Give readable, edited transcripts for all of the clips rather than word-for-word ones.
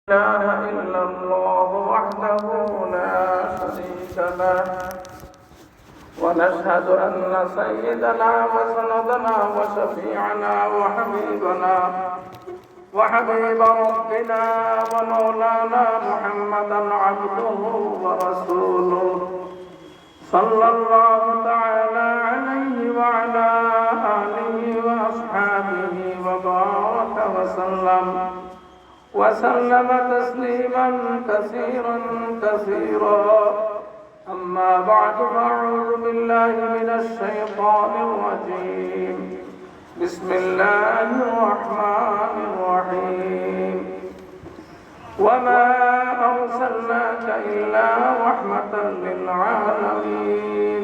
إله إلا الله وحده لا شريك له ونشهد أن سيدنا وسندنا وشفيعنا وحبيب ربنا ومولانا محمدا عبده ورسوله صلى الله تعالى عليه وعلى آله وأصحابه وبارك وسلم تسليما كثيرا أما بعد فأعوذ بالله من الشيطان الرجيم بسم الله الرحمن الرحيم وما أرسلناك إلا رحمة للعالمين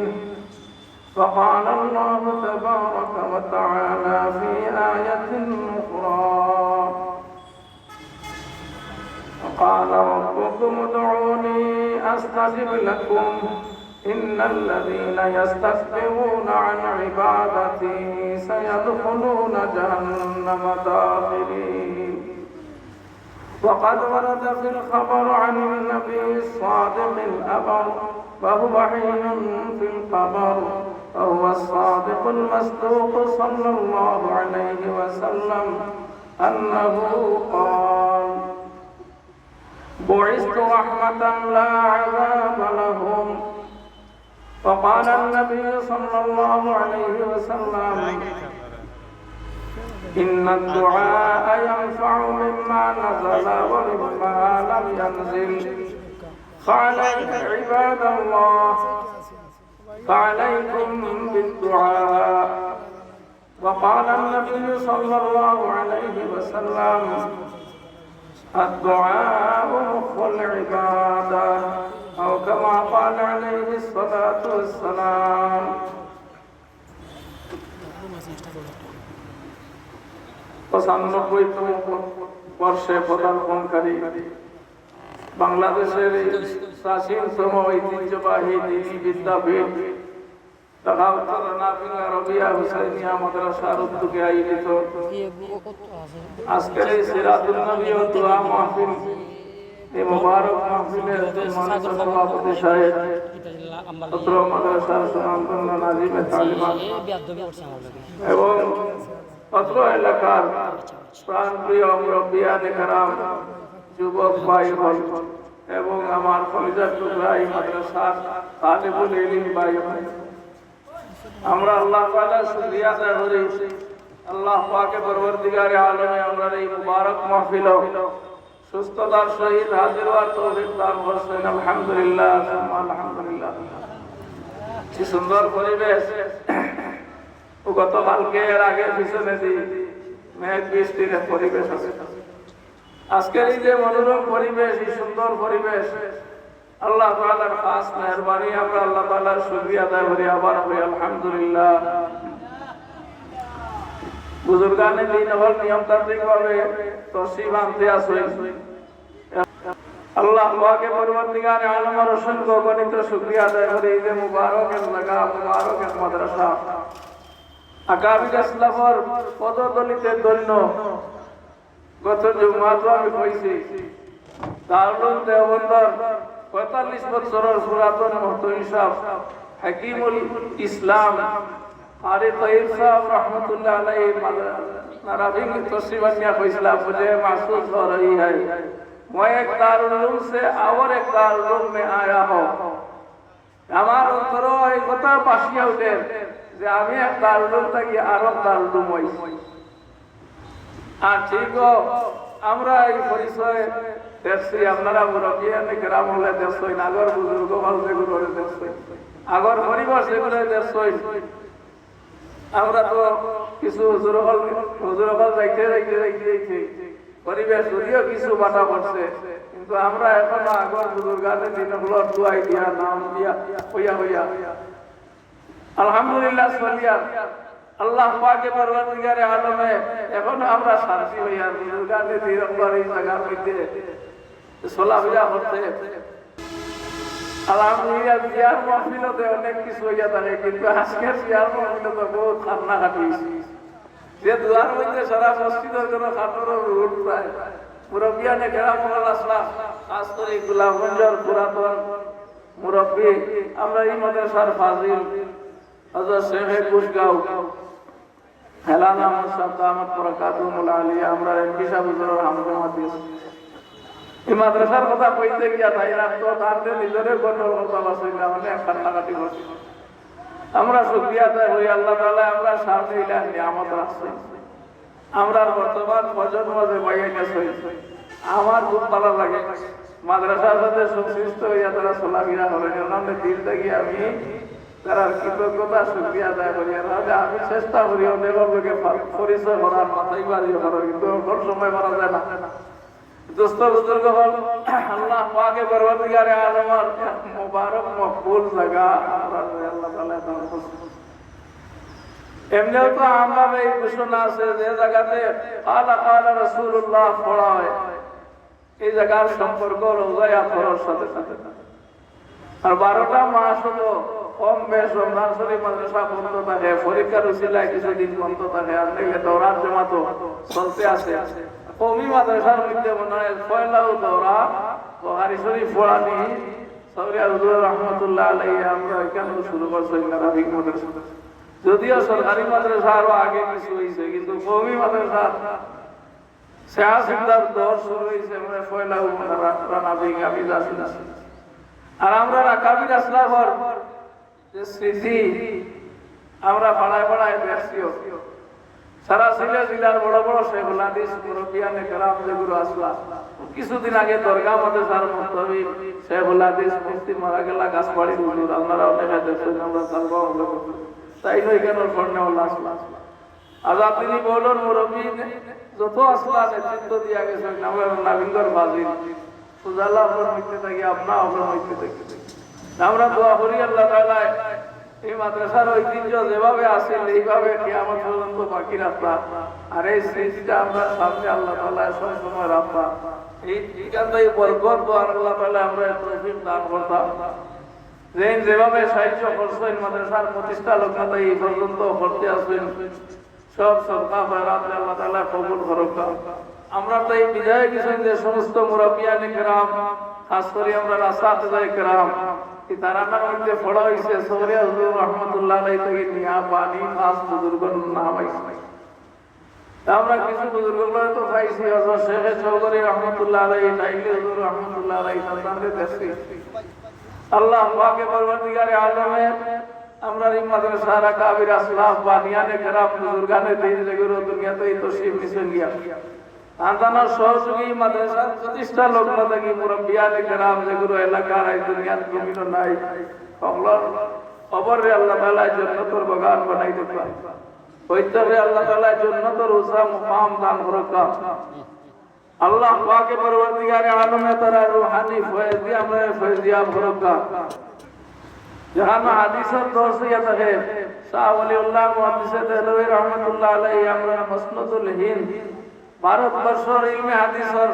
فقال الله تبارك وتعالى في آية أخرى قال ربكم ادعوني أستجب لكم إن الذين يستكبرون عن عبادتي سيدخلون جهنم داخرين وقد ورد في الخبر عن النبي الصادق الأبر وهو حين في القبر وهو الصادق المصدوق صلى الله عليه وسلم أنه قال بعثت رحمة لا عذاب لهم وقال النبي صلى الله عليه وسلم إن الدعاء ينفع مما نزل ومما لم ينزل فعليكم بالدعاء وقال النبي صلى الله عليه وسلم الدعاء مخ العبادة أو كما قال عليه الصلاة والسلام বর্ষে পদার্পণকারী বাংলাদেশের প্রাচীনতম ঐতিহ্যবাহী দিনী বিদ্যাপীঠ আজকের এই সিরাতুল নবী ও দোয়া মাহফিল এই মুবারক মাহফিলের সম্মানিত সভাপতি সাহেব অত্র মাদ্রাসার সুনামধন্য নাজিমে তালিমাত এবং অত্র এলাকার প্রাণপ্রিয় মুরব্বিয়ানে কেরাম যুবক ভাই বোন এবং আমার কলিজার টুকরা এই মাদ্রাসার তালিবুল ইলম ভাই বোন, আমরা আল্লাহ তাআলার শুকরিয়া আদায় করি। আল্লাহ পাকে পরবর্তীকারে আলমে আমরা এই মুবারক মাহফিল সুস্থতার সহিত হাজির হওয়ার তৌফিক দান করেছেন। আলহামদুলিল্লাহ, আলহামদুলিল্লাহ। কি সুন্দর পরিবেশ! গতকালকে এর আগে পিছনে মেঘ বৃষ্টির পরিবেশ আছে। আজকের এই যে মনোরম পরিবেশ, এই সুন্দর পরিবেশ, আল্লাহ তাআলার খাস মেহেরবানি। আমরা আল্লাহ তাআলার শুকরিয়া আদায় করি। আবার কই আলহামদুলিল্লাহ। বুজুর্গানে দিন হল নিয়মতান্ত্রিক ভাবে তসবিহ আনতে আসেন। আল্লাহ পাকে পরবর্তীকারে আলমের অসংখ্য গণিত শুকরিয়া আদায় করি। এই যে মুবারকের লাগা, মুবারকের মাদ্রাসা, আকাবির ইসলামের পদদলিতের জন্য গত জুমাতে আমি কইছি দারুল দেওবন্দর 45 বছরের পুরাতন মুফতি সাহেব হাকিমুল ইসলাম আরে তৈয়ব সাহেব रहमतुल्लाह अलैहि नारावी की तस्वीर कइसला मुझे महसूस हो रही है मैं एक दारुल से और एक दारुल में आया हूं। আমার অন্তর এই কথা পাশিয়া উঠে যে আমি এক দারুল থেকে আর এক দারুল হই। আর ঠিক আমরা এই পরিচয় দেখছি, আপনারা মুরব্বিয়ানে কেরাম হলে দেখছেন, আগর বুজুর্গ হল যেগুলো দেখছেন, আগর পরিবার যেগুলো দেখছেন। আমরা তো কিছু হুজুর হল যাইতে পরিবেশ যদিও কিছু বাটা পড়ছে, কিন্তু আমরা এখনো আগর বুজুর্গানের দিনগুলো দুয়াই দিয়া নাম দিয়া হইয়া আলহামদুলিল্লাহ চলিয়া আল্লাহ পাকে পরবর্তীকারে আলমে এখনো আমরা সাথী হইয়া বুজুর্গানের দিনগুলোর এই জায়গার মধ্যে চলাফেরা করতে আলহামদুলিল্লাহ। বিয়ার মাহফিলতে অনেক কিছু হইয়া থাকে, কিন্তু আজকের বিয়ার মাহফিলতে বহুত কান্নাকাটি। যে দুয়ার মধ্যে সারা মসজিদের জন্য খাটোর রোড প্রায় মুরব্বিয়ানে কেরাম আসলাম, খাস করে গোলাপগঞ্জের পুরাতন মুরব্বী আমরা এই মাদ্রাসার ফাজিল হযরত শেখে কুশগাঁও হেলানা মুসাব দামাত বরকাতুহুল আলিয়া আমরা এমপি সাহেব হুজুরের হামদমাতি এই মাদ্রাসার কথা কইতে গিয়া তাই রাখতো তাদের নিজের গন্ডল কথা বাসইলা মানে কান্নাকাটি করছি। আমরা শুকরিয়া আদায় করি আল্লাহ তাআলা আমরা সামনে ইলাহ নিয়ামত রাখছে, আমরা বর্তমান প্রজন্ম যে বাইয়াইনা হইছে আমার খুব ভালো লাগে মাদ্রাসার সাথে সংশ্লিষ্ট হইয়া তারা চলাফেরা করে এমন দিল থেকে আমি তারা কৃতজ্ঞতা শুকরিয়া আদায় করি। আমি চেষ্টা করি অনেক লোকে পরিচয় করার মাথায় বাড়ি করার, কিন্তু কোন সময় করা যায় না। দোস্ত বুজুর্গ হল আল্লাহ পাকে পরওয়ারদিগারে আলমের মুবারক মকবুল জায়গা আমরা আল্লাহ তাআলা দান করুন। এমনিও তো আমভাবে এই ঘোষণা আছে যে জায়গাতে আলা আলা রাসূলুল্লাহ পড়া হয় এই জায়গার সম্পর্ক রোজায় আথরের সাথে সাথে। আর 12টা মাস হলো কম বেশ রমজান শরীফ মাদ্রাসা বন্ধ থাকে, পরীক্ষার উসিলায় কিছুদিন বন্ধ থাকে, আর নাইলে দৌড়ার জমাতো চলতে আছে। কমি মাদ্রাসার মধ্যে মনে হয় পয়লাও দৌড়া বুখারী শরীফ পড়ানি সৌরিয়া হুজুর রহমাতুল্লাহ আলাইহি আমরা এখানে শুরু করছি আরবিক মাদ্রাসা। যদিও সরকারি মাদ্রাসা আরো আগে কিছু হয়েছে, কিন্তু কমি মাদ্রাসা সিয়াসিদার দৌড় শুরু হয়েছে মানে পয়লাও রানাবিক আমি যাচ্ছি। আর আমরা রাকাবির আসলাফর যে স্মৃতি আমরা পাড়ায় পাড়ায় দেখছিও, সারা সিলেট জেলার বড় বড় শেখুল হাদিস মুরব্বিয়ানে কেরাম যেগুলো আসলা কিছুদিন আগে দরগা মাদ্রাসার মুফতি শেখুল হাদিস মুফতি মারা গেলা গাছবাড়ি হুজুর আপনারা অনেকে দেখছেন, আমরা তালবা হলো তাই নয় কেন ফোনে হলো আসলা। আজাদ তিনি বলুন মুরব্বী যত আসলা নেতৃত্ব দিয়া গেছেন আমরা নাবিন্দর বাজির সুজাল্লাহ আপনার মধ্যে থাকি আপনা আপনার মধ্যে থাকি আমরা দোয়া করি আল্লাহ তাআলা এই মাদ্রাসার ঐতিহ্য যেভাবে আছে এইভাবে কিয়ামত পর্যন্ত বাকি রাখবা। আর এই স্মৃতিটা আমরা সামনে আল্লাহ তাআলা সব সময় রাখবা। এই ঠিকানায় বরকত আর আল্লাহ তাআলা আমরা তৌফিক দান করতাম। যেভাবে সাহায্য করছেন মাদ্রাসার প্রতিষ্ঠা লগ্নতা এই পর্যন্ত করতে আসবেন, সব সদকা খয়রাত আল্লাহ তাআলা কবুল করুক। আমরা তো এই বিজয় কিছেন যে সমস্ত মুরব্বিয়ানে কেরাম খাস করে আমরা রাসাতে কেরাম তারা নাম মধ্যে পড়া হয়েছে সৌরিয়া হুজুর রহমাতুল্লাহ আলাইহি থেকে নিয়া পানি খাস বুজুর্গের নাম আইছে। আমরা কিছু বুজুর্গগুলো তো পাইছি, হযরত শেখ চৌধুরী রহমাতুল্লাহ আলাইহি তাইলে হুজুর রহমাতুল্লাহ আলাইহি তাদের দেখছি। আল্লাহ পাকে পরওয়ারদিগারে আলমের আমরা এই মাদ্রাসা রাকাবির আসলাফ বানিয়ানে কেরাম বুজুর্গানে দিন যেগুলো দুনিয়াতে তশরিফ নিছেন গিয়া আন্দানোর সহযোগী মাদ্রাসার প্রতিষ্ঠা লগ্ন থেকে মুরব্বিয়ানে কেরাম যেগুলো এলাকার এই দুনিয়ার জমিন নাই কবলর কবরে আল্লাহ তাআলা জান্নাতুল বাগান বানাই দিতে ওইটারে আল্লাহ তাআলা জান্নাতুল উসা মুকাম দান করুক। আল্লাহ পাকে পরওয়ারদিগারে আলমে তারা রূহানি ফয়েজ দিয়ে আমরা ফয়েজিয়াব করুক। যারা হাদিসের দর্শিয়া থাকে শাহ ওলিউল্লাহ মুহাদ্দিস দেহলভী রহমাতুল্লাহ আলাইহি আমরা মুসনাদুল হিন্দ ভারতবর্ষের ইলমে হাদিসের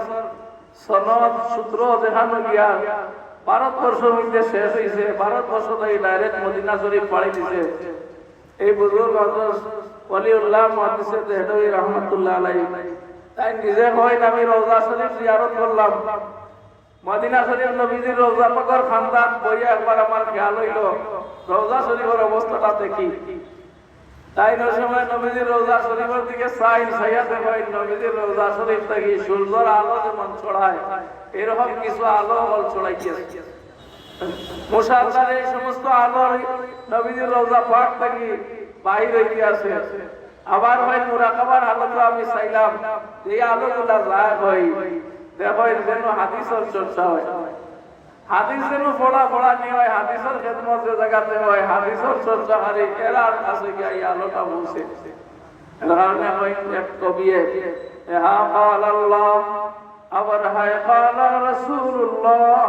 সনদ সূত্র দেখানো গিয়া ভারতবর্ষের মধ্যে শেষ হয়েছে। ভারতবর্ষ থেকে ডাইরেক্ট মদিনা শরীফ পাড়ি দিছে এই বুজুর্গ হযরত ওলিউল্লাহ মুহাদ্দিস দেহলভী রহমাতুল্লাহ আলাইহি। তাই নিজে হয় আমি রওজা শরীফ জিয়ারত করলাম, মদিনা শরীফ নবীজির রওজা পাকের খানদান বইয়া একবার আমার খেয়াল হইল রওজা শরীফের অবস্থাটা দেখি। তাই ওই সময় নবীজির রওজা শরীফের দিকে চাইয়া দেখেন নবীজির রওজা শরীফ থেকে সূর্যের আলো যেমন ছড়ায় এরকম কিছু আলো বল ছড়াইছে। মুশারদার এই সমস্ত আলো নবীজির রওজা পাক থেকে বাহির হইতে আছে। আবার হয় মুরাকাবার আলোটা আমি চাইলাম এই আলোগুলা যায় হয় দেখো যেন হাদিসের চর্চা হয়, হাদিস যেন পড়া নিয়ে হয়, হাদিসের খেদমত যে জায়গাতে হয় হাদিসের চর্চা হারি এরার কাছে গিয়ে এই আলোটা বলছে। এর কারণে হয় এক কবিয়ে হা কাল আল্লাহ আবার হায় কাল রাসূলুল্লাহ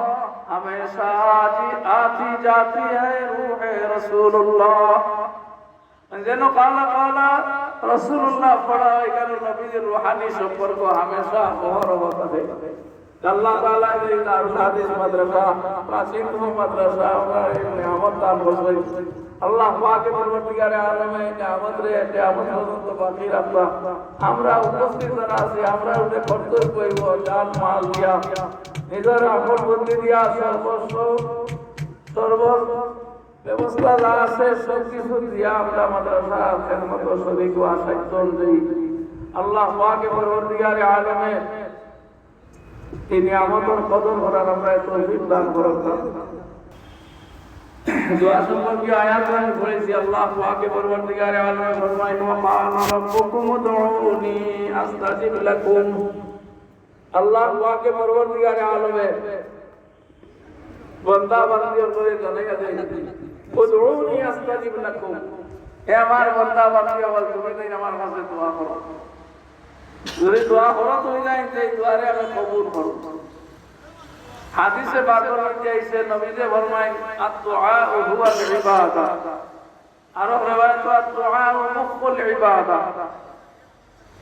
हमेशा आती जाती है रूह रसूलुल्लाह যেন কালা কালা রাসূলুল্লাহ পড়া এখানে নবীর রূহানি সম্পর্ক হামেশা অহরহ থাকে। আল্লাহ তাআলা এই দারুল হাদিস মাদ্রাসা প্রাচীনতম মাদ্রাসা আমরা এই নিয়ামত দান করছেন। আল্লাহ পাকের পরবর্তীকারে আলমে নিয়ামত রে নিয়ামত পর্যন্ত বাকি রাখবা আমরা উপস্থিত যারা আছি আমরা ওদের কর্তব্য হইব জান মাল দিয়া নিজের আপন বুদ্ধি দিয়া সর্ব ব্যবস্থা যা আছে সব কিছু দিয়া আমরা মাদ্রাসা খেদমত শরীক ও আশাইতন দেই আল্লাহ পাকের পরবর্তীকারে আলমে এই নিয়ামতের কদর করার আমরা তৌফিক দান করুন দোয়া সম্পর্কে আয়াত আমি পড়েছি আল্লাহ পাকের পরবর্তীকারে আলমে ফরমায় ওয়া কানা রাব্বুকুম উদউনি আস্তাজিব লাকুম আল্লাহ পাকের পরবর্তীকারে আলমে বান্দা বান্দির করে জানাইয়া দেয় উদউনি আস্তাজিব লাকুম হে আমার বান্দা বান্দি আওয়াজ তুমি দেই আমার কাছে দোয়া করো যদি দোয়া করো তুমি যাই এই দোয়ারে আমি কবুল করব হাদিসে বারবার হইছে নবীজি ফরমায় আদ-দুআ হুয়া আল-ইবাদা আর riwayat আদ-দুআ মুখুল ইবাদা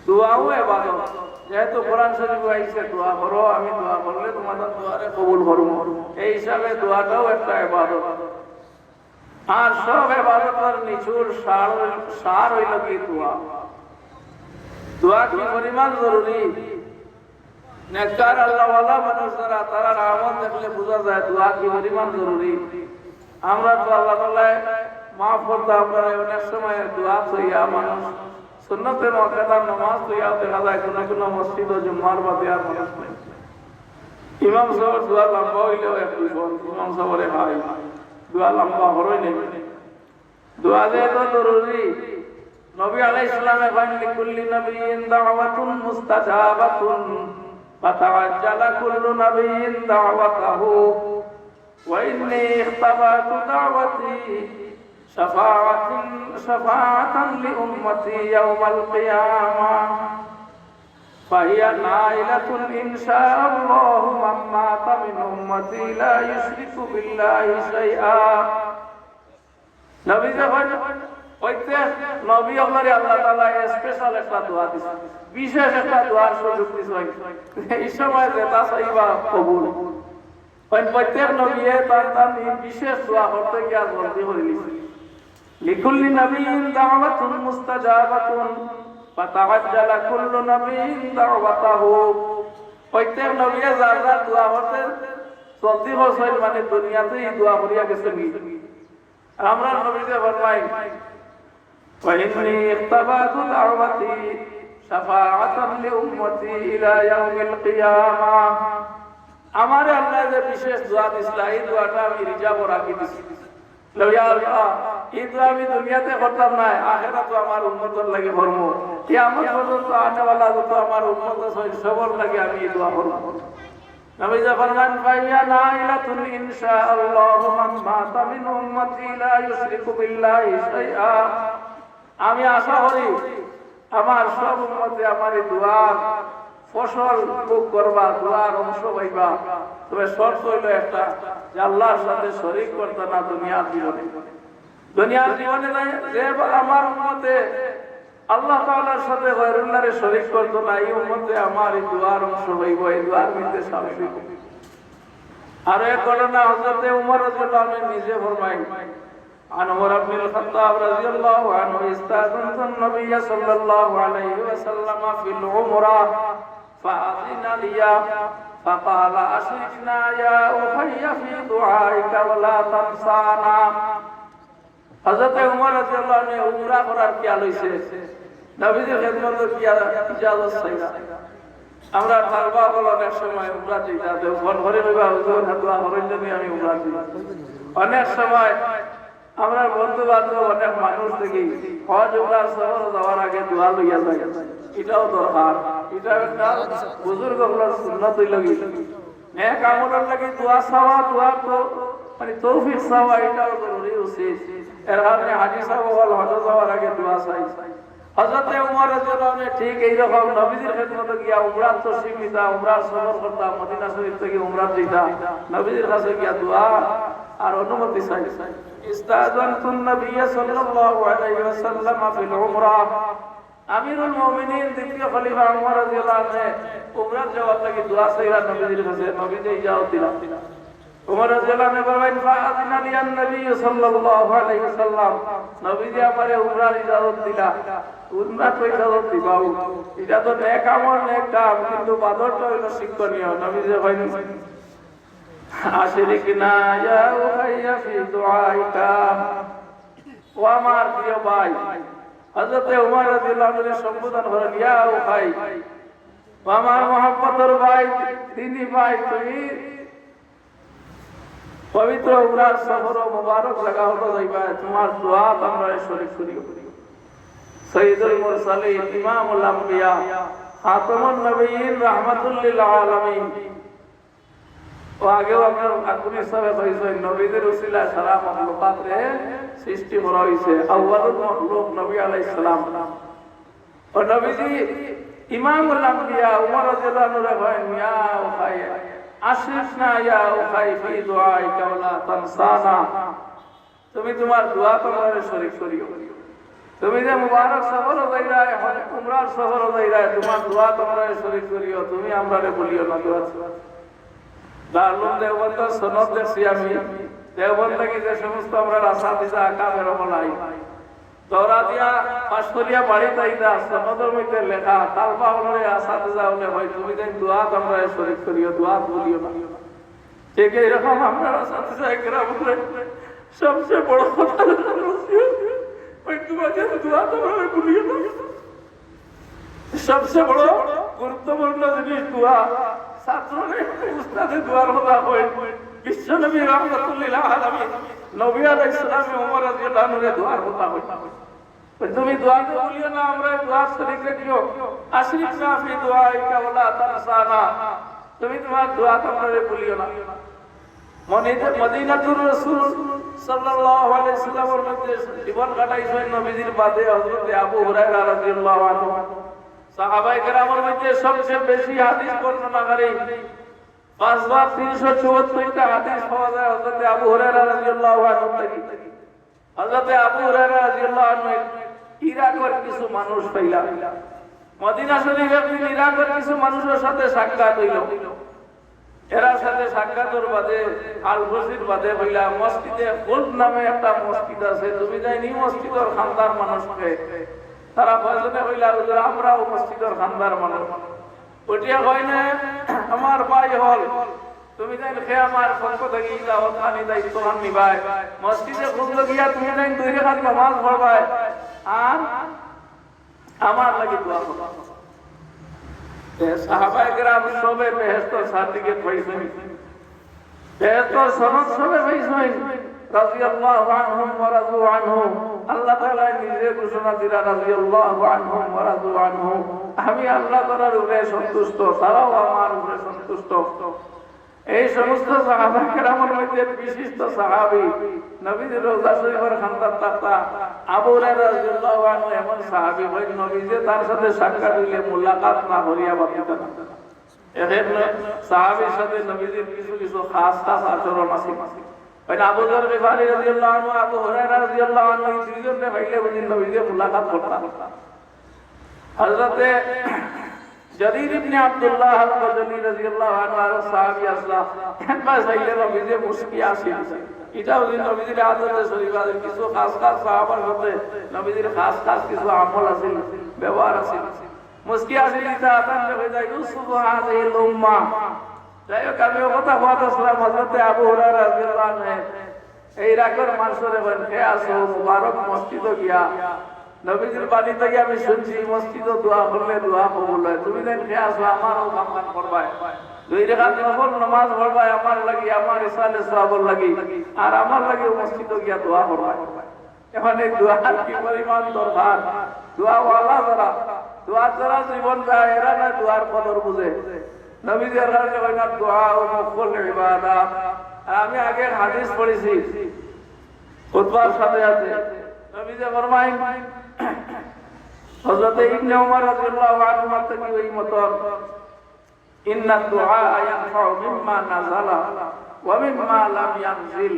দোয়াও ইবাদত যেহেতু কোরআন শরীফে আইছে দোয়া করো আমি দোয়া করলে তোমাদের দোয়ারে কবুল করব এই হিসাবে দোয়াটাও একটা ইবাদত আর সব ইবাদতের নিচুর সার হইল কি দোয়া দোয়া কি পরিমাণ জরুরি নেককার আল্লাহ ওয়ালা মানুষরা তারা আমল দেখলে বোঝা যায় দোয়া কি পরিমাণ জরুরি আমরা তো আল্লাহ তাআলা maaf করতে আমরা অনেক সময় দোয়া কইয়া মানুষ সুন্নতের মুআক্কাদা নামাজ কইয়া দেখা যায় কোন কোন মসজিদ ও জুমার বাদে আর মানুষ নাই ইমাম সাহেব দোয়া লম্বা হইলেও একটু ইমাম সাহেবের হয় দোয়া লম্বা হরই নেই দোয়া যে তো জরুরি নবী আলাইহিস সালামে বলেন লিকুল্লি নবিয়্যিন দাওয়াতুন মুস্তাজাবাতুন فتعجل كل نبي دعوته وإني اختبأت دعوتي شفاعة لأمتي يوم القيامة فهي نائلة إن شاء الله من مات من أمتي لا يشرك بالله شيئا نبي যখন ওইতে নবী আমারে আল্লাহ তাআলা স্পেশাল একটা দোয়া দিছে বিশেষ একটা দোয়ার সুযোগ দিছে এই সময় যেটা চাইবা কবুল ওই প্রত্যেক নবীয়ে তার বিশেষ দোয়া করতে গিয়া জলদি করে লিখছে লিকুল্লি নবিয়্যিন দাওয়াতুন মুস্তাজাবাতুন ফাতাআজ্জালা কুল্লু নবিয়্যিন দাওয়াতাহু প্রত্যেক নবীয়ে যার যার দোয়া করতে জলদি হইছে মানে দুনিয়াতেই দোয়া করিয়া গেছে আমরা নবীকে ফরমাই وإني اختبأت دعوتي شفاعة لأمتي إلى يوم القيامة আমার আল্লাহ যে বিশেষ দোয়া দিছিল এই দোয়াটা আমি রিজার্ভ রাখি দিছি লইয়া আল্লাহ এই দোয়া আমি দুনিয়াতে করতাম না আখিরাতে আমার উম্মতের লাগি করব কিয়ামত পর্যন্ত আনেওয়ালা যত আমার উম্মত আছে সবার লাগি আমি এই দোয়া করব নবী ফরমান ফাইয়া নাইলাতুন ইনশাআল্লাহ মান মাতা মিন উম্মতি লা ইউশরিকু বিল্লাহি শাইআ আমি আশা করি আমার সব উম্মতে আমার এই দোয়ার ফসল ভোগ করবা দোয়ার অংশ পাইবা তবে শর্ত হইল একটা যে আল্লাহর সাথে শরীক করতে না দুনিয়ার জীবনে যে আমার উম্মতে আল্লাহ তাআলার সাথে গায়রুল্লাহরে শরীক করতে না এই উম্মতে আমার এই দোয়ার অংশ হইব এই দোয়ার মধ্যে শামিল হইব আর এক ঘটনা হযরত উমর রাদিয়াল্লাহু আনহু নিজে ফরমায় عن عمر بن الخطاب رضي الله عنه استأذنت النبي صلى الله عليه وسلم في العمرة فأذن لي فقال أشركنا يا أخي في دعائك ولا تنسانا حضرت عمر رضي الله عنه উমরা করার কি আলোইছে নবীজির খেদমতের কি ইজাজত চাইলা আমরা তারবা বল অনেক সময় উমরা দিতা দেও ফোন করে কইবা হুজুর দোয়া করেন যদি আমি উমরা দিই অনেক সময় আমরা বন্ধু বান্ধব অনেক মানুষ দেখি হজ উমরার সফর যাওয়ার আগে দোয়া লইয়া যায় এটাও দরকার এটা একটা বুজুর্গগুলোর সুন্নাত হইল কি নেক আমলের লাগি দোয়া চাওয়া দোয়া তো মানে তৌফিক চাওয়া এটাও জরুরি উচিত এর কারণে হাজি সাহেব বল হজ যাওয়ার আগে দোয়া চাই হযরত উমর রাদিয়াল্লাহু আনহু ঠিক এই রকম নবীজির খেদমতে গিয়া উমরা তো সীমিত উমরার সফর করতা মদিনা শরীফ থেকে উমরা দিতা নবীজির কাছে গিয়া দোয়া আর অনুমতি চাই ইস্তাযানতুন নবী সাল্লাল্লাহু আলাইহি ওয়াসাল্লাম ফিল উমরা আমিরুল মুমিনিন দ্বিতীয় খলিফা উমর রাদিয়াল্লাহু আনহু উমরা যাওয়ার লাগি দোয়া চাইরা নবীজির কাছে নবীজি ইজাজত দিলেন উমর রাদিয়াল্লাহু আনহু বলেন ফাআযিনা লিয়ান নবী সাল্লাল্লাহু আলাইহি ওয়াসাল্লাম নবী যে আমারে উমরার ইজাজত দিলা উমরা তো ইজাজত দিবাও এটা তো নেক আমল নেক কাম কিন্তু বাদরটা হইলো শিক্ষণীয় নবী যে কইলেন আশরিকনা ইয়া উখাইয়া ফি দুআইকা ও আমার প্রিয় ভাই হযরত উমর রাদিয়াল্লাহু আনহু সম্বোধন করেন ইয়া উখাই ও আমার মহব্বতের ভাই দিনী ভাই তুমি পবিত্র উমরার সফর মুবারক জায়গা হলো যাইবা তোমার দোয়া আমরা শরীক করিও সাইয়্যিদুল মুরসালিন ইমামুল আম্বিয়া খাতামুন নবিয়্যিন রাহমাতুল লিল আলামিন ও আগেও আপনার আকুনি সাহেব কইছেন নবীদের উসিলায় সারা মাখলুকাত রে সৃষ্টি করা হইছে আউয়ালুল মাখলুক নবী আলাইহিস সালাম ও নবীজি ইমামুল আম্বিয়া উমর রাদিয়াল্লাহু আনহু কহেন ইয়া উখাই আশরিকনা ইয়া উখাই ফি দুআইকা ওয়ালা তানসানা তুমি তোমার দোয়া তোমারে শরীক করিও তুমি যে মুবারক সফর যাইরা উমরার সফর যাইরা তোমার দোয়া তোমারে শরীক করিও তুমি আমরারে বলিও না দোয়া দারুল দেওবন্দ সনদ দেখছি আমি দেওবন্দ কি যে সমস্ত আমরা আসাদিজা আকাবের বলাই দৌরা দিয়া পাশরিয়া বাড়ি তাইদা সনদের মধ্যে লেখা তালবা হলে আসাদিজা হলে ভাই তুমি যেন দোয়া তোমরা শরীক করিও দোয়া বলিও না ঠিক এরকম আমরা আসাদিজা একরাম বলে সবচেয়ে বড় কথা ওই তোমাকে দোয়া তোমরা বলিও না সবচেয়ে বড় গুরুত্বপূর্ণ জিনিস দোয়া ছাত্ররে উস্তাদে দোয়ার কথা কই বিশ্ব নবী রাহমাতুল্লিল আলামিন নবী আলাইহিস সালাম ওমর রাদিয়াল্লাহু আনহু দোয়ার কথা কই তুমি দোয়া তো বলিও না আমরা দোয়া শরীক রাখিও আশরিকনা ফি দুআইকা ওয়ালা তানসানা তুমি তোমার দোয়া তোমরা বলিও না মদিনাতুর রাসূল সাল্লাল্লাহু আলাইহি সাল্লামের মধ্যে জীবন কাটাইছেন নবীজির বাদে হযরত আবু হুরায়রা রাদিয়াল্লাহু আনহু সাহাবায়ে কেরামের মধ্যে সবচেয়ে বেশি হাদিস বর্ণনাকারী 5374টা হাদিস পাওয়া যায় হযরত আবু হুরায়রা রাদিয়াল্লাহু আনহু থেকে হযরত আবু হুরায়রা রাদিয়াল্লাহু আনহু ইরাকের কিছু মানুষ পাইলা মদিনা শরীফের ইরাকের কিছু মানুষের সাথে সাক্ষাৎ হইল এরা সাথে সাক্ষাতের বাদে আল বসির বাদে হইলা মসজিদে গোল্ড নামে একটা মসজিদ আছে তুমি যাইনি মসজিদের খানদার মানুষকে তারা ফজলে হইলা আমরাও মসজিদের খানদার মানুষ ওটিয়া কয় না আমার ভাই হল তুমি যাইন খে আমার পক্ষ থেকে যাও খানি দায়িত্ব খান নিবাই মসজিদে খুঁজলো গিয়া তুমি যাইন দুই রেখাত নামাজ পড়বাই আর আমার লাগি দোয়া করবা সাহাবায়ে কেরাম সবে বেহেশতের সার্টিফিকেট পাইছেন বেহেশতের সনদ সবে পাইছেন রাদিয়াল্লাহু আনহুম ওয়া রাদু আনহু আল্লাহ তাআলা নিজে ঘোষণা দিলেন রাদিয়াল্লাহু আনহুম ওয়া রাদু আনহু আমি আল্লাহ তাআলার উপরে সন্তুষ্ট তারাও আমার উপরে সন্তুষ্ট এই সমস্ত সাহাবায়ে কেরামের মধ্যে বিশিষ্ট সাহাবী নবীর রওজা শরীফের খানদার তাতা আবু হুরায়রা রাদিয়াল্লাহু আনহু এমন সাহাবী হই নবী যে তার সাথে সাক্ষাৎ হইলে মুলাকাত না করিয়া বাতিত না এজন্য সাহাবীর সাথে নবীর কিছু কিছু খাস খাস আচরণ আছে ওই আবু যর গিফারি রাদিয়াল্লাহু আনহু আবু হুরায়রা রাদিয়াল্লাহু আনহু দুইজনে ভাইলে বুঝিন নবীর মুলাকাত করতা হযরতে জারীর ইবনে আব্দুল্লাহ আল-বাজলী রাদিয়াল্লাহু আনহু আর সাহাবী আসলা একবার চাইলে নবীর মুশকি আসে এটা ওই নবীর আদতে শরীফের কিছু খাস খাস সাহাবার সাথে নবীর খাস খাস কিছু আমল আছে ব্যবহার আছে মুশকি আসে এটা আদান হয়ে যায় ইউসুফ হাযিহিল উম্মাহ যাই হোক আমি কথা বলতেছিলাম হযরতে আবু হুরায়রা রাদিয়াল্লাহু আনহু এই রাকের মানুষরে বলেন কে আসো মুবারক মসজিদে গিয়া নবীজির বাণী থেকে আমি শুনছি মসজিদে দোয়া করলে দোয়া কবুল হয় তুমি দেন কে আসো আমারও কাম করবাই দুই রাকাত নফল নামাজ পড়বাই আমার লাগি আমার ইসালে সওয়াব লাগি আর আমার লাগি মসজিদে গিয়া দোয়া করবাই এখন এই দোয়ার কি পরিমাণ দরকার দোয়া ওয়ালা যারা জীবন যায় এরা না দোয়ার কদর বুঝে নবীজির কাছে কয় না দোয়া ও মুকুল ইবাদত আমি আগে হাদিস পড়েছি খুতবার সাথে আছে নবীজি ফরমায় হযরত ইবনে ওমর রাদিয়াল্লাহু আনহু থেকে ওই মতন ইন্না দুআ ইয়ানফাউ মিম্মা নাযালা ওয়া মিম্মা লাম ইয়ানজিল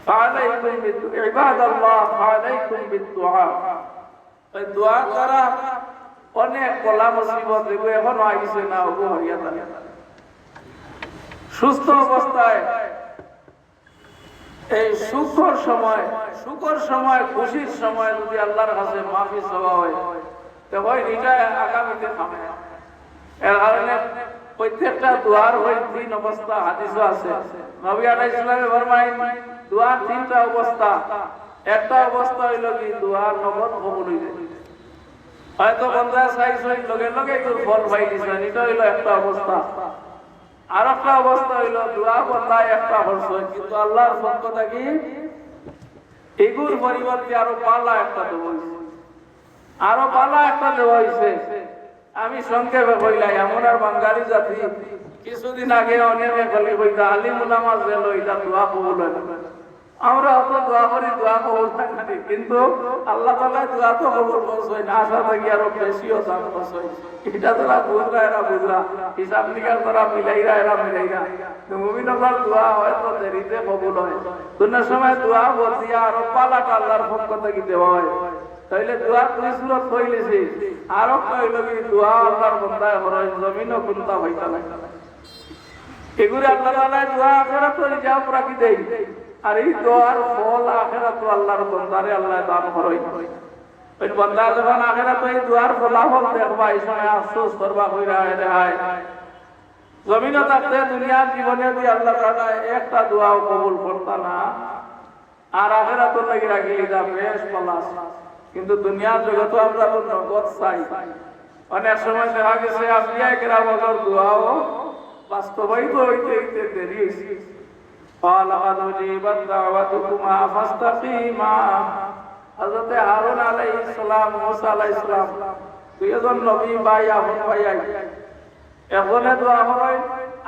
ফালাইকুম বিইবাদাল্লাহ ফালাইকুম বিদুআ এই দোয়া করা অনেক কলা মুসিবত এগুলো এখনো আইছে না ওগো হইয়া থাকে সুস্থ অবস্থায় এই সুখর সময় খুশির সময় যদি আল্লাহর কাছে মাফি চাওয়া হয় তখন এটা আগামীতে থামে। এর কারণে প্রত্যেকটা দোয়ার হয় তিন অবস্থা, হাদিসও আছে। নবী আলাইহিস সালামে ফরমায় দোয়ার তিনটা অবস্থা। একটা অবস্থা হইল কি দোয়ার নগদ কবুল হইবে, হয়তো বান্দা চাইছে লগে লগে তোর ফল পাই দিছে, এটা হইল একটা অবস্থা। আর একটা অবস্থা হইল দোয়া বান্দা একটা করছে কিন্তু আল্লাহর পক্ষ থেকে এগুর পরিবর্তে আরো পালা একটা দেওয়া হইছে। আমি সংক্ষেপে কইলাই আমরা বাঙালি জাতি কিছুদিন আগে অনেকে বলি কইতা আলিম উলামা যে লইতা দোয়া কবুল হয় না। আমরা অত দোয়া করি, দোয়া কবুল হয় না, কিন্তু আল্লাহ তাআলা দোয়া তো কবুল করছে না, আশা থেকে আরো বেশিও দান করছে। এটা তারা বুঝরা হিসাব নিকাশ তারা মিলাইরা মুমিন আল্লাহর দোয়া হয়তো দেরিতে কবুল হয়, কোন সময় দোয়া বলতিয়া আরো পালাটা আল্লাহর পক্ষ থেকে দেওয়া হয়। তাইলে দোয়া দুই সুরত হইলেছে, আরো কইল কি দোয়া আল্লাহর বান্দায় হরয় জমিনও কুনতা হইতা না। এগুলি আল্লাহ তাআলা দোয়া আখিরাত রিজার্ভ রাখি দেই, আর এই দোয়ার ফল আখিরাত আল্লাহর বান্দারে আল্লাহ দান করই। ওই বান্দা যখন আখিরাত এই দোয়ার ফলাফল দেখবা এই সময় আফসোস করবা কইরা রে হায় জমিনে থাকতে দুনিয়ার জীবনে যদি আল্লাহ তাআলা একটা দোয়াও কবুল করতা না, আর আখিরাতের লাগি রাখিলি যা বেশ পলাশ। কিন্তু দুনিয়ার জগতে আমরা তো নগদ চাই। অনেক সময় দেখা গেছে আম্বিয়া কেরামের দোয়াও বাস্তবায়িত হইতে হইতে দেরি হইছে। ফালাকাদ উজিবাত দাওয়াতুকুমা ফাস্তাকিমা। হযরত হারুন আলাইহিস সালাম, মুসা আলাইহিস সালাম দুইজন নবী ভাই আপন ভাই, এখনে দোয়া হয়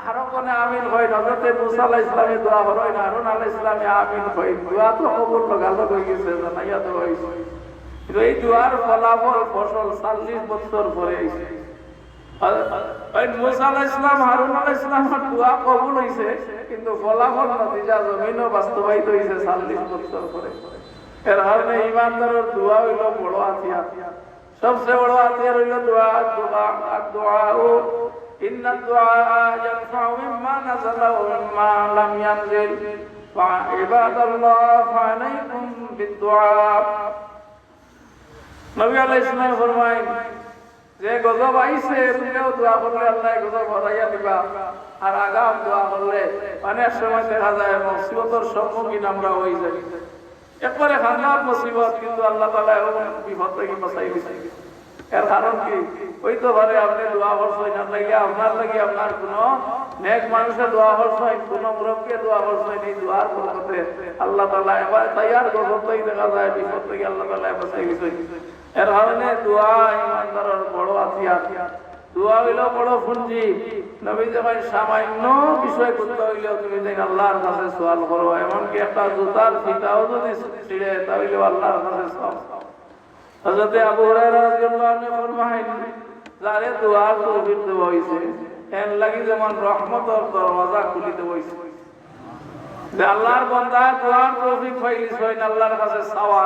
আর কোনে আমিন হয়। হযরত মুসা আলাইহিস সালামে দোয়া হয়, হারুন আলাইহিস সালামে আমিন হয়। দোয়া তো কবুল লাগালো হয়ে গেছে, জানাইয়া তো হইছে। এই দোয়ার ফলাফল ফসল 40 বছর পরে আইছে। মুসা আলাইহিস সালাম, হারুন আলাইহিস সালামের দোয়া কবুল হইছে, কিন্তু ফলাফল নতিজা জমিনও বাস্তবায়িত হইছে 40 বছর পরে। এর কারণে ইমানদারের দোয়া হইল বড় হাতিয়ার। সবচেয়ে বড় হাতিয়ার হইল দোয়া। দোয়া ইন্না দুআ ইয়ারফাউ মিম্মা নাযালা ওয়া মিম্মা লাম ইয়ানজিল ফাইবাদাল্লাহ ফালাইকুম বিদুআ। নবী আলাইহিস সালাম ফরমায় যে গজব আইছে তুমিও দোয়া করলে আল্লাহ গজব হরাইয়া দিবা, আর আগাম দোয়া করলে অনেক সময় দেখা যায় মুসিবতের সম্মুখীন আমরা হয়ে যাই, একবারে খান্নার মুসিবত, কিন্তু আল্লাহ তাআলা এমন বিপদ থেকে বাঁচাই দিছে। এর কারণ কি হইতে পারে আপনি দোয়া করছেন, আপনার লাগি আপনার কোন নেক মানুষের দোয়া করছেন, কোন মুরব্বী দোয়া করছেন, এই দোয়ার বরকতে আল্লাহ তাআলা এবার তৈয়ার গজবই দেখা যায় বিপদ থেকে আল্লাহ তাআলা বাঁচাই দিছে। এর কারণে দোয়া ইমানদারের বড় হাতিয়ার। দোয়া হইল বড় পুঁজি। নবী যখন সামান্য বিষয় করতে হইলেও তুমি দেখ আল্লাহর কাছে সওয়াল করো, এমনকি একটা জুতার ফিতাও যদি ছিঁড়ে তাহলে আল্লাহর কাছে সওয়াল। হযরত আবু হুরায়রা রাদিয়াল্লাহু আনহু ফরমায় যারে দোয়ার তৌফিক দেওয়া হইছে এর লাগি যেমন রহমতের দরওয়াজা খুলিতে হইছে, যে আল্লাহর বান্দা দোয়ার তৌফিক পাইছে আল্লাহর কাছে চাওয়া,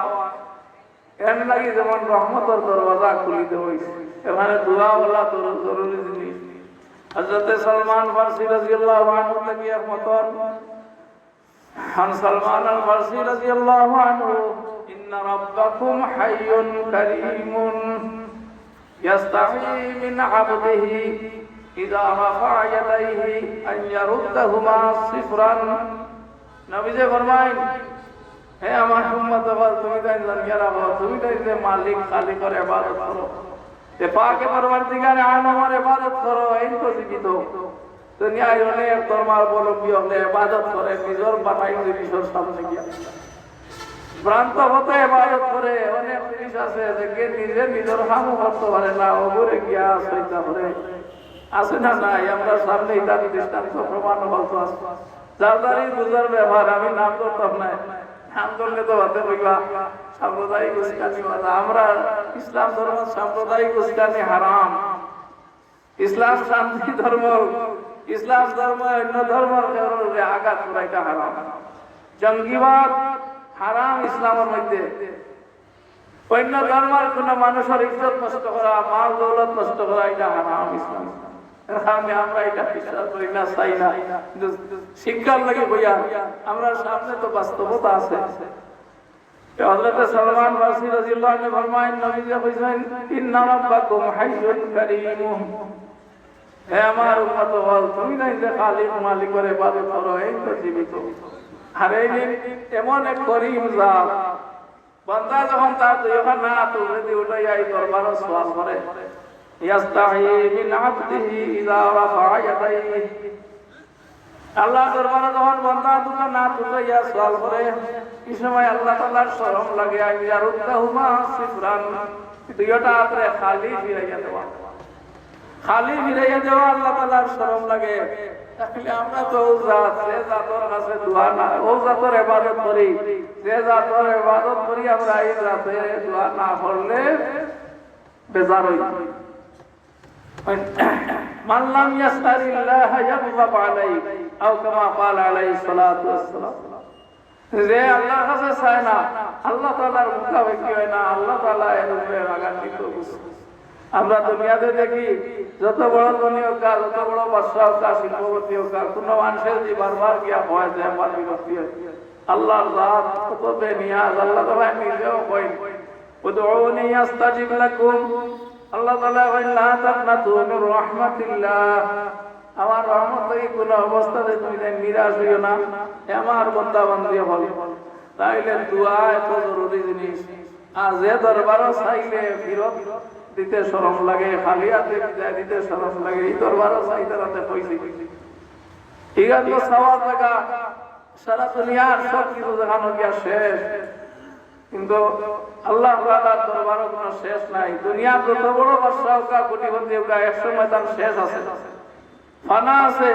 এর লাগি যেমন রহমতের দরওয়াজা খুলিতে হইছে। এখানে দোয়া ওলা জরুরি জিনিস। হযরত সালমান ফারসি রাদিয়াল্লাহু আনহু থেকে এক মতন عن سلمان الفارسي رضي الله عنه إن ربكم حي كريم يستحي من عبده إذا رفع يديه أن يردهما صفرا। নবীজি ফরমায়েন হে আমার উম্মত বল তুমি তাই জানিয়ে রাখো, তুমি তাই যে মালিক খালিকের ইবাদত করো, যে পাকে পরওয়ারদিগার আলমের ইবাদত করো। এই তো জীবিত দুনিয়ায় অনেক ধর্মাবলম্বী হলে ইবাদত করে নিজের বানাই জিনিসের সামনে গিয়া ভ্রান্ত হতে ইবাদত করে। অনেক জিনিস আছে যে নিজে নিজের কামও করতে পারে না, ওপরে গিয়া সইতা করে আছে না নাই। আমরা সামনে তার দৃষ্টান্ত প্রমাণ বলতো আছে, যার দ্বারাই বুঝার ব্যবহার। আমি নাম করতাম না, নাম করলে তো হতে হইবা সাম্প্রদায়িক উস্কানি। আমরা ইসলাম ধর্ম সাম্প্রদায়িক উস্কানি হারাম। ইসলাম শান্তি ধর্ম, ইসলাম ধর্ম অন্য ধর্মের আঘাত করাইটা হারাম। জঙ্গিবাদ হারাম ইসলামের মধ্যে। অন্য ধর্মের কোন মানুষের ইজ্জত নষ্ট করা, মাল দৌলত নষ্ট করা, এটা হারাম ইসলাম। আমরা এটা বিশ্বাস করি না, চাই না, কিন্তু শিক্ষার লাগে বইয়া আমরা সামনে তো বাস্তবতা আছে। হযরত সালমান ফারসি রাদিয়াল্লাহু আনহু ফরমায়েন, নবীজি কইছেন, ইন্না রাব্বাকুম হাইয়ুন কারীম। হে আমার উম্মত বল, তুমি নাই যে খালিক মালিকের ইবাদত করো, এই তো জীবিত। আর এই এমন এক করিম জাত, বান্দা যখন তার দুইখান না তুলে দিয়ে উঠাইয়া এই দরবারে সওয়াল করে, ইয়াস্তাহি মিন আবদিহি ইযা রাফা ইয়াদাইহি। আল্লাহ দরবারে যখন বান্দা দুটো না তুলাইয়া সওয়াল করে, এই সময় আল্লাহ তাআলার শরম লাগে, আইয়া রুদ্দাহুমা সিফরান, দুইটা হাতে খালি ফিরাইয়া দেওয়া, খালি ফিরাইয়া দেওয়া আল্লাহ তাআলার শরম লাগে। তাহলে আমরা তো যে জাতর কাছে দোয়া না, ও জাতর ইবাদত করি, যে জাতর ইবাদত করি আমরা এই জাতে দোয়া না করলে বেজার হই। মান লাম ইয়াসআলিল্লাহ ইয়াগযাব আলাইহি, আও কামা ক্বালা আলাইহিস সালাতু ওয়াসসালাম। যে আল্লাহর কাছে চায় না, আল্লাহ তাআলার মুখাপেক্ষি হয় না, আল্লাহ তাআলা এর উপরে রাগান্বিত। আমরা দুনিয়াতে দেখি যত বড় ধনী হোক, যত বড় বাদশা হোক, শিল্পপতি হোক, কোন মানুষের যে বারবার গিয়া হয় যে আমার বিরক্তি হয়, আল্লাহর জাত কত বেনিয়াজ। আল্লাহ তাআলা নিজেও কইন, উদউনি আস্তাজিব লাকুম। আল্লাহ তাআলা কইন, লা তাকনাতু মির রাহমাতিল্লাহ। আমার রহমত থেকে কোন অবস্থাতে তুমি নিরাশ হইও না, আমার বান্দা বান্দি হল। তাইলে দোয়া এত জরুরি জিনিস। আর যে দরবারও চাইলে ফিরত দিতে শরম লাগে, খালি হাতে বিদায় দিতে শরম লাগে, এই দরবারও চাইতে রাতে পয়সা ঠিক আছে তো সওয়াব লাগা। সারা দুনিয়ার সব কিছু দেখানো গিয়া শেষ, কিন্তু আল্লাহ তাআলার দরবারও কোনো শেষ নাই। দুনিয়া যত বড় বাদশা হোক, কোটিপতি হোক, একসময় তার শেষ আছে, ফানা আছে।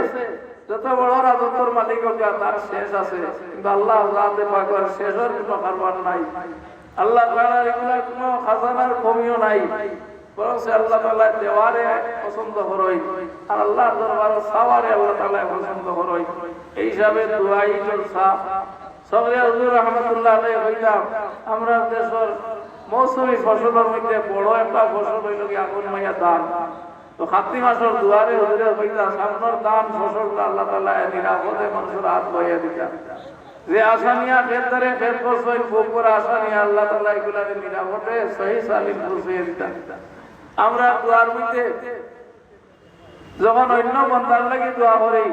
যত বড় রাজত্বর মালিক হোক, তার শেষ আছে, কিন্তু আল্লাহ জাতে পাকের শেষের কোনো কারবার নাই। আল্লাহ তাআলার এগুলার কোনো খাজানার কমিও নাই, বরং আল্লাহ তাআলা দেওয়ারে পছন্দ করই, আর আল্লাহর দরবারে সাওয়ারে আল্লাহ তাআলা পছন্দ করই। এই হিসাবে দুআই জলসা সবরে হুজুর রাহমাতুল্লাহ আলাইহি কইলাম, আমরা দেশের মৌসুমী ফসলের মধ্যে বড় একটা ফসল হইল কি আগুন মাইয়া দান। তো কার্তিক মাসের দুয়ারে হুজুরে কইলা, সামনের দান ফসলটা আল্লাহ তাআলা নিরাপদে মানুষের হাত লইয়া দিতা। যে আসানিয়া খেত ধরে খেত করছে, গোপর আসানিয়া আল্লাহ তাআলা এগুলা নিরাপদে সহি সালিম পৌঁছিয়ে দিতা। আমরা দুয়ার মধ্যে যখন অন্য বন্দার লাগি দোয়া করি,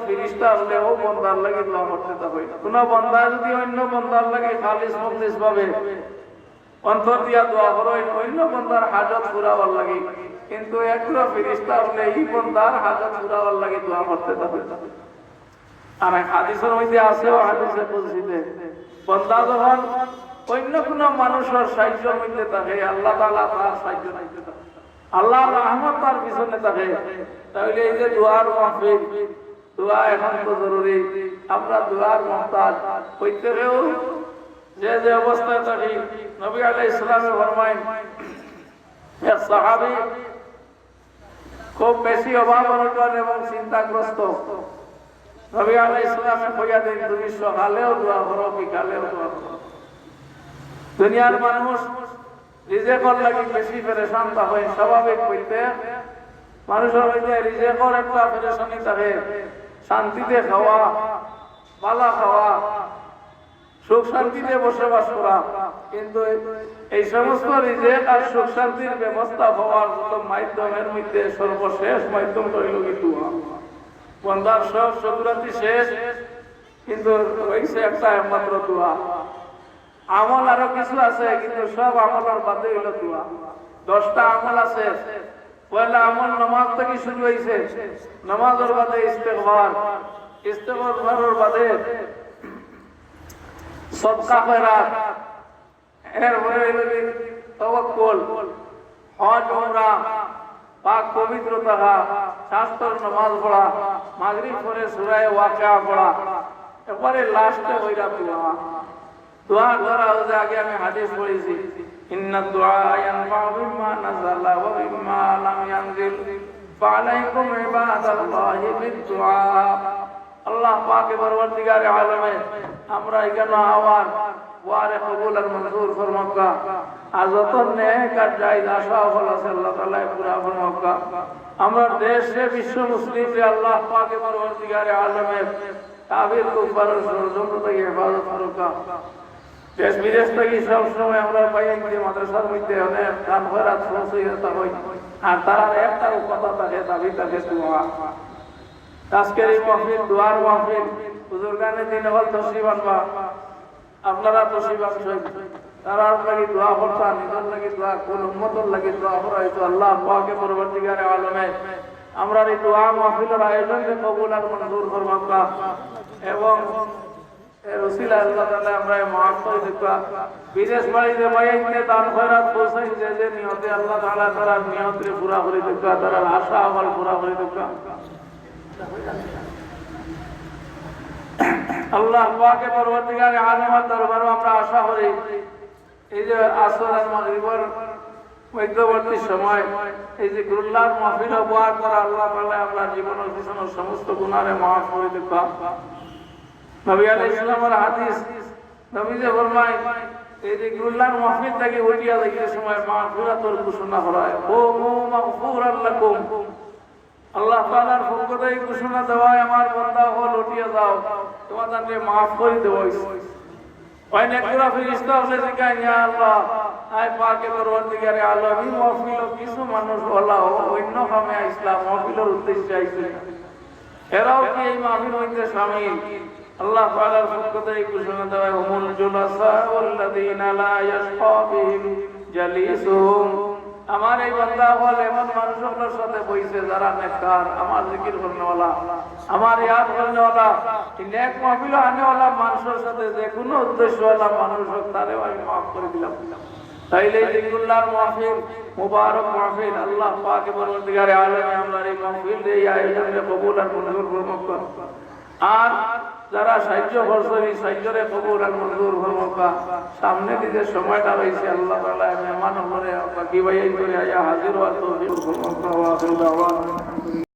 ফিরিস্তা হলে ও বন্দার লাগি দোয়া করতে থাকি। কোন বন্দা যদি অন্য বন্দার লাগি খালিস মুখলিস ভাবে অন্তর দিয়া দোয়া করো, অন্য বন্দার হাজত পুরাবার লাগি, কিন্তু একগুলো ফিরিস্তা হলে এই বন্দার হাজত পুরাবার লাগি দোয়া করতে থাকি। আর হাদিসের মধ্যে আছে, হাদিসে বলছিলেন, বন্দা যখন অন্য কোন মানুষের সাহায্যের মধ্যে থাকে, আল্লাহ তাআলা তার সাহায্য নাই, আল্লাহর রহমত তার পিছনে থাকে। তাহলে এই যে দোয়ার মাহফিল, দোয়া এখন তো জরুরি। আমরা দোয়ার মুহতাজ প্রত্যেকেও যে যে অবস্থায় থাকি, নবী আলাইহিস সালামে ফরমায়েন, এক সাহাবী খুব বেশি অভাব অনটন এবং চিন্তাগ্রস্ত। নবী আলাইহিস সালামে কইয়া দেন, তুমি সকালেও দোয়া করো, বিকালেও দোয়া করো। দুনিয়ার মানুষ রিজেকর লাগি বেশি পেরেশান থাকে, স্বাভাবিক হইতে মানুষের মধ্যে রিজেকর একটা পেরেশানি থাকে। শান্তিতে খাওয়া, ভালো খাওয়া, সুখ শান্তিতে বসবাস করা, কিন্তু এই সমস্ত রিজেক আর সুখ শান্তির ব্যবস্থা হওয়ার মাধ্যমের মধ্যে সর্বশেষ মাধ্যম হইল কি দোয়া। বন্দার সব চতুরাতি শেষ, কিন্তু হইছে একটা একমাত্র দোয়া। আমল আরো কিছু আছে, কিন্তু সব আমলের বাদে হইল দোয়া। 10টা আমল আছে। পয়লা আমল নামাজ থেকে শুরু হয়েছে, নামাজের বাদে ইস্তেগফার, ইস্তেগফারের বাদে সদকা খয়রাত, এরপরে হইল তাওয়াক্কুল, হজ উমরা, পাক পবিত্র থাকা, শাস্ত্র নামাজ পড়া, মাগরিব পরে সূরা ওয়াকিয়া পড়া, এরপরে লাস্টে হইরা দোয়া। দোয়া করা হচ্ছে, আগে আমি হাদিস পড়েছি, ইন্না দুআ ইয়ানফাউ বিমা নাযালা ওয়া বিমা লাম ইয়ানজিল ফাআলাইকুম ইবাদাল্লাহি বিদুআ। আল্লাহ পাক পরওয়ারদিগারে আলমে আমরা এখানে আওয়ার ওয়ারে কবুল আর মঞ্জুর ফরমাক্কা আর যত নেক আর জায়েজ আশা হল আছে আল্লাহ তাআলা পুরা ফরমাক্কা আমরা দেশে বিশ্ব মুসলিমে আল্লাহ পাকে পরবর্তীকারে আলমে কাফির কুফার ষড়যন্ত্র থেকে হেফাজত করুকা দেশ বিদেশ থেকে সব সময় আমরা পাই যে মাদ্রাসার মধ্যে অনেক গান খয়রাত সহযোগিতা হয় আর তারা একটা কথা থাকে দাবি থাকে দোয়া আজকের এই মাহফিল দোয়ার মাহফিল বুজুর্গানে দিন হল তসরিফ আনবা আপনারা তসরিফ আনছেন তারা লাগি দোয়া করতা নিজের লাগি দোয়া কোন উম্মতর লাগি দোয়া করা হয়তো আল্লাহ পাকে পরবর্তীকারে আলমে আমরা এই দোয়া মাহফিলের আয়োজনকে কবুল আর মঞ্জুর ফরমাক্কা এবং রসিলা আল্লাহ তাআলা আমরা মাফ করে দিবা বিদেশ বাড়িতে বাইতে দান খয়রাত পৌঁছাই যে নিয়তে আল্লাহ তাআলা তারা নিয়তে পুরা করে দিবা তারা আশা আমল পুরা করে দিবা আল্লাহ পাকের পরবর্তীকারে আলমের দরবারে আমরা আশা করি এই যে আসর আর মাগরিবের মধ্যবর্তী সময় এই যে গুরুল্লাহর মাহফিল উপহার করা আল্লাহ তাআলা আমরা জীবনের পিছনের সমস্ত গুনাহে মাফ করে দিবা নবী আলাইহিস সালামের হাদিস নবী যে ফরমায় এই যে গুরুল্লাহর মাহফিল থেকে উঠিয়া যাইতে সময় মাগফিরাতুর ঘোষণা করা হয় ও মাগফুরাল লাকুম আল্লাহ তাআলার পক্ষ থেকে ঘোষণা দেওয়া আমার বান্দা হল উঠিয়া যাও তোমাদেরকে maaf করে দেব অনেক গুলা ফেরেশতা বলে যে ইয়া আল্লাহ আয় পাকে পরবর্তীকারে আলম এই মাহফিল কিছু মানুষ হলো অন্য কামে ইসলাম মাহফিলের উদ্দেশ্যে আইছে এরাও কি এই মাহফিল হইতে শামিল আল্লাহ তাআলার পক্ষ থেকে ঘোষণা দেওয়া হুমুল জুলাসা ওয়াল্লাযিনা লা ইয়াশকা বিহিম জালিসুহুম আমার এই বান্দা হল এমন মানুষের সাথে বইছে যারা নেককার আমার জিকির করনেওয়ালা আমার ইয়াদ করনেওয়ালা নেক মাহফিল আনেওয়ালা মানুষের সাথে যে কোনো উদ্দেশ্যওয়ালা মানুষ হোক তারেও আমি মাফ করে দিলাম তাইলে জিকিরুল্লাহর মাহফিল মুবারক মাহফিল আল্লাহ পাকের পরবর্তীকারে আলেমে আমরা এই মাহফিল এই আয়োজনে কবুল আর মঞ্জুর ফরমাক্কা আর যারা সাহায্য করছেন এই সাহায্যরে কবুল আর মঞ্জুর ফরমাক্কা সামনে দিকে সময়টা রয়েছে আল্লাহ তাআলা মেহমান হলে বাকি ভাই করে আয়া হাজির হওয়ার তৌফিক ফরমাক্কা ওয়া আখিরু দাওয়ানা